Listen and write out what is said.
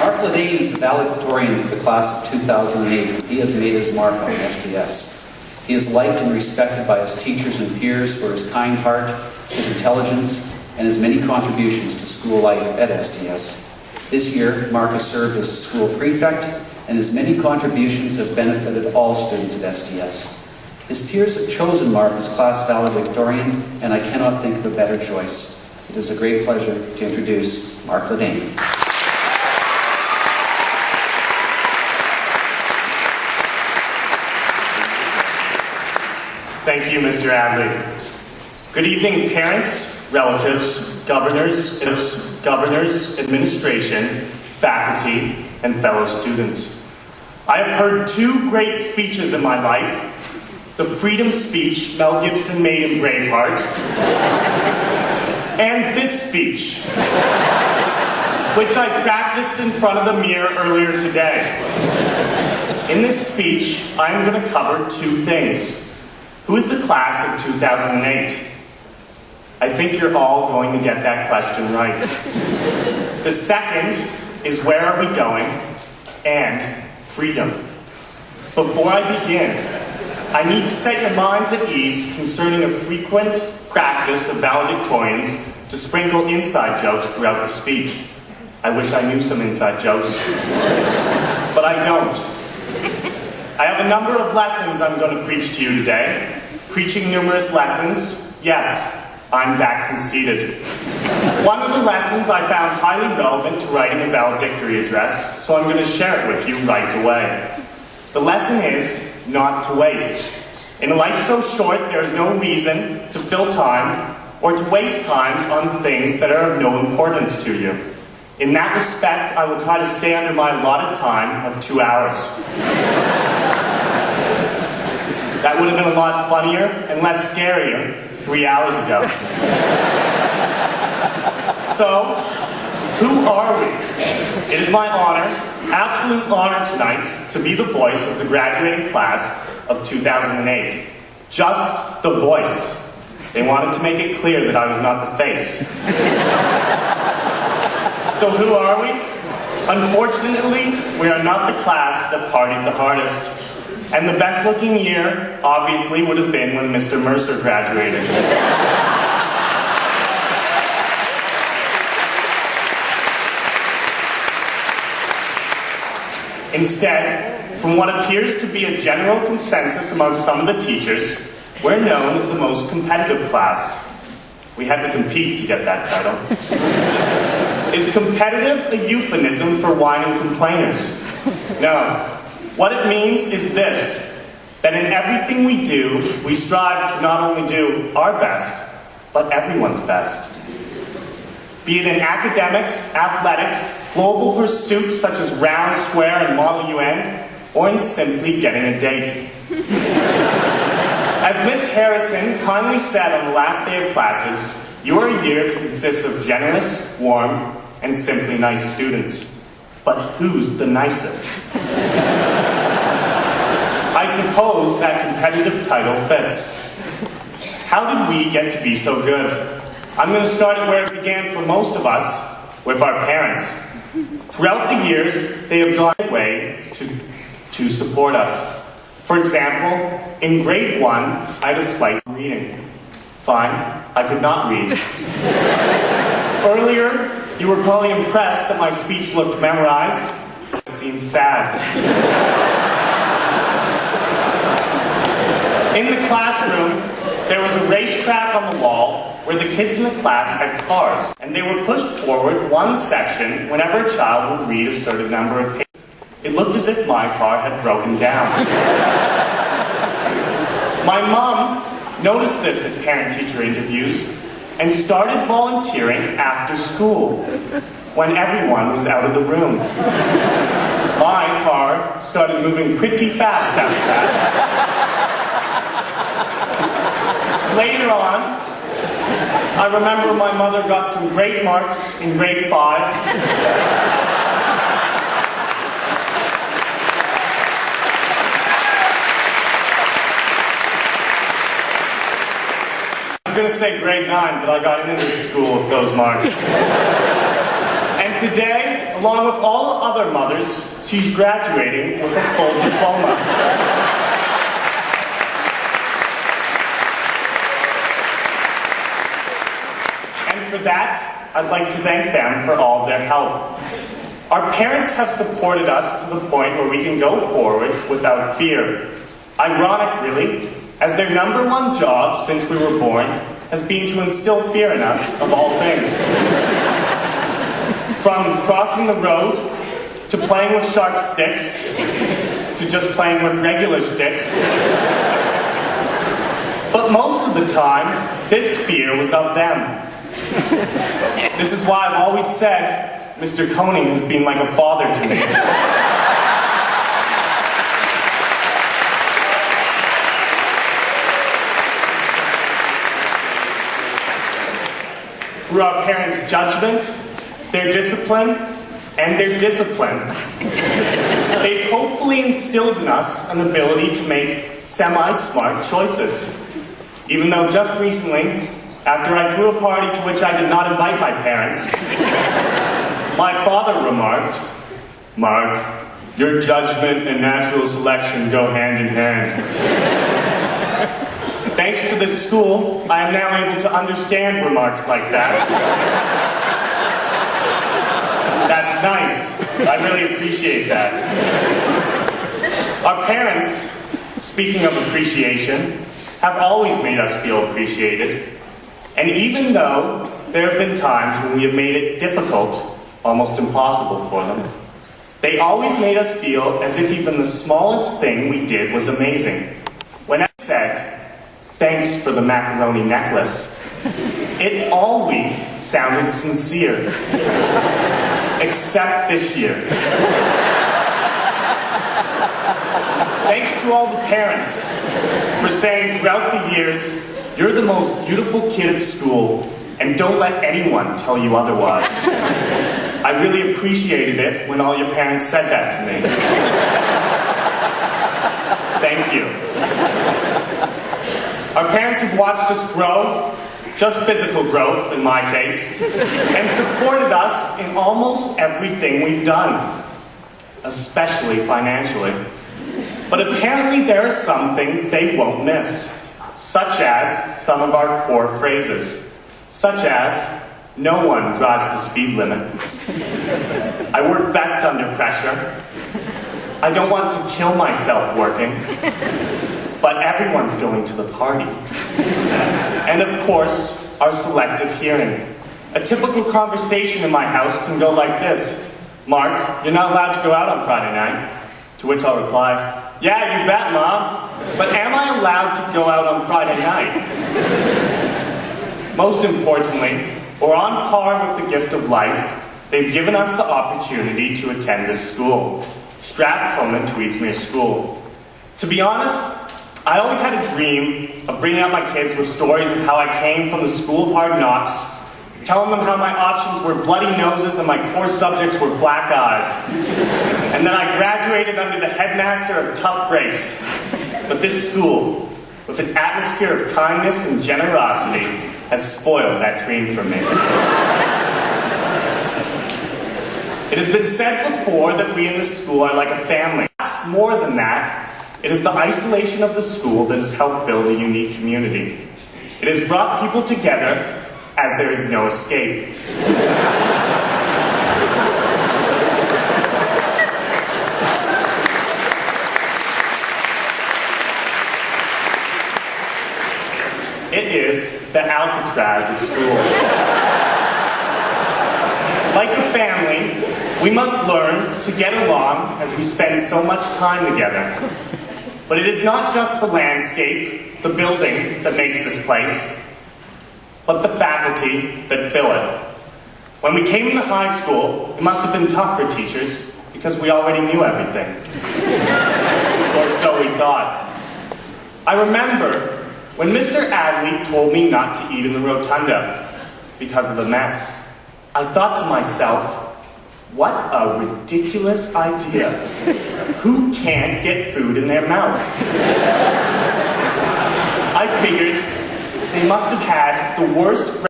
Mark Le Dain is the valedictorian for the class of 2008. He has made his mark on STS. He is liked and respected by his teachers and peers for his kind heart, his intelligence, and his many contributions to school life at STS. This year, Mark has served as a school prefect, and his many contributions have benefited all students at STS. His peers have chosen Mark as class valedictorian, and I cannot think of a better choice. It is a great pleasure to introduce Mark Le Dain. Thank you, Mr. Adley. Good evening, parents, relatives, governors, administration, faculty, and fellow students. I have heard two great speeches in my life: the freedom speech Mel Gibson made in Braveheart, and this speech, which I practiced in front of the mirror earlier today. In this speech, I am going to cover two things. Who is the class of 2008? I think you're all going to get that question right. The second is where are we going? And freedom. Before I begin, I need to set your minds at ease concerning a frequent practice of valedictorians to sprinkle inside jokes throughout the speech. I wish I knew some inside jokes, but I don't. I have a number of lessons I'm going to preach to you today. Preaching numerous lessons, yes, I'm that conceited. One of the lessons I found highly relevant to writing a valedictory address, so I'm going to share it with you right away. The lesson is not to waste. In a life so short, there is no reason to fill time or to waste times on things that are of no importance to you. In that respect, I will try to stay under my allotted time of 2 hours. That would have been a lot funnier and less scarier 3 hours ago. So, who are we? It is my honor, absolute honor tonight, to be the voice of the graduating class of 2008. Just the voice. They wanted to make it clear that I was not the face. So who are we? Unfortunately, we are not the class that partied the hardest. And the best looking year, obviously, would have been when Mr. Mercer graduated. Instead, from what appears to be a general consensus among some of the teachers, we're known as the most competitive class. We had to compete to get that title. Is competitive a euphemism for whining complainers? No. What it means is this, that in everything we do, we strive to not only do our best, but everyone's best. Be it in academics, athletics, global pursuits such as Round, Square, and Model UN, or in simply getting a date. As Miss Harrison kindly said on the last day of classes, you are a year that consists of generous, warm, and simply nice students. But who's the nicest? I suppose that competitive title fits. How did we get to be so good? I'm going to start at where it began for most of us, with our parents. Throughout the years, they have gone their way to support us. For example, in grade 1, I had a slight reading. Fine, I could not read. Earlier, you were probably impressed that my speech looked memorized. It seems sad. In the classroom, there was a racetrack on the wall where the kids in the class had cars, and they were pushed forward one section whenever a child would read a certain number of pages. It looked as if my car had broken down. My mom noticed this at parent-teacher interviews and started volunteering after school when everyone was out of the room. My car started moving pretty fast after that. Later on, I remember my mother got some great marks in grade 5. I was going to say grade 9, but I got into this school with those marks. And today, along with all the other mothers, she's graduating with a full diploma. And for that, I'd like to thank them for all their help. Our parents have supported us to the point where we can go forward without fear. Ironic, really, as their number one job since we were born has been to instill fear in us of all things. From crossing the road, to playing with sharp sticks, to just playing with regular sticks. But most of the time, this fear was of them. This is why I've always said, Mr. Koning has been like a father to me. Through our parents' judgment, their discipline, and their discipline, they've hopefully instilled in us an ability to make semi-smart choices. Even though just recently, after I threw a party to which I did not invite my parents, my father remarked, "Mark, your judgment and natural selection go hand in hand." Thanks to this school, I am now able to understand remarks like that. That's nice. I really appreciate that. Our parents, speaking of appreciation, have always made us feel appreciated. And even though there have been times when we have made it difficult, almost impossible for them, they always made us feel as if even the smallest thing we did was amazing. When I said, "Thanks for the macaroni necklace," it always sounded sincere. Except this year. Thanks to all the parents for saying throughout the years, "You're the most beautiful kid at school, and don't let anyone tell you otherwise." I really appreciated it when all your parents said that to me. Thank you. Our parents have watched us grow, just physical growth in my case, and supported us in almost everything we've done, especially financially. But apparently there are some things they won't miss, such as some of our core phrases, such as, "No one drives the speed limit," "I work best under pressure," "I don't want to kill myself working," "But everyone's going to the party." And of course, our selective hearing. A typical conversation in my house can go like this: "Mark, you're not allowed to go out on Friday night." To which I'll reply, "Yeah, you bet, Mom. But am I allowed to go out on Friday night?" Most importantly, or on par with the gift of life, they've given us the opportunity to attend this school, Strathcona Tweedsmuir School. To be honest, I always had a dream of bringing up my kids with stories of how I came from the school of hard knocks, telling them how my options were bloody noses and my core subjects were black eyes. And then I graduated under the headmaster of tough breaks. But this school, with its atmosphere of kindness and generosity, has spoiled that dream for me. It has been said before that we in this school are like a family. More than that, it is the isolation of the school that has helped build a unique community. It has brought people together as there is no escape. It is the Alcatraz of schools. Like the family, we must learn to get along as we spend so much time together. But it is not just the landscape, the building that makes this place, but the faculty that fill it. When we came into high school, it must have been tough for teachers because we already knew everything. Or so we thought. I remember when Mr. Adley told me not to eat in the rotunda because of the mess. I thought to myself, what a ridiculous idea. Who can't get food in their mouth? I figured they must have had the worst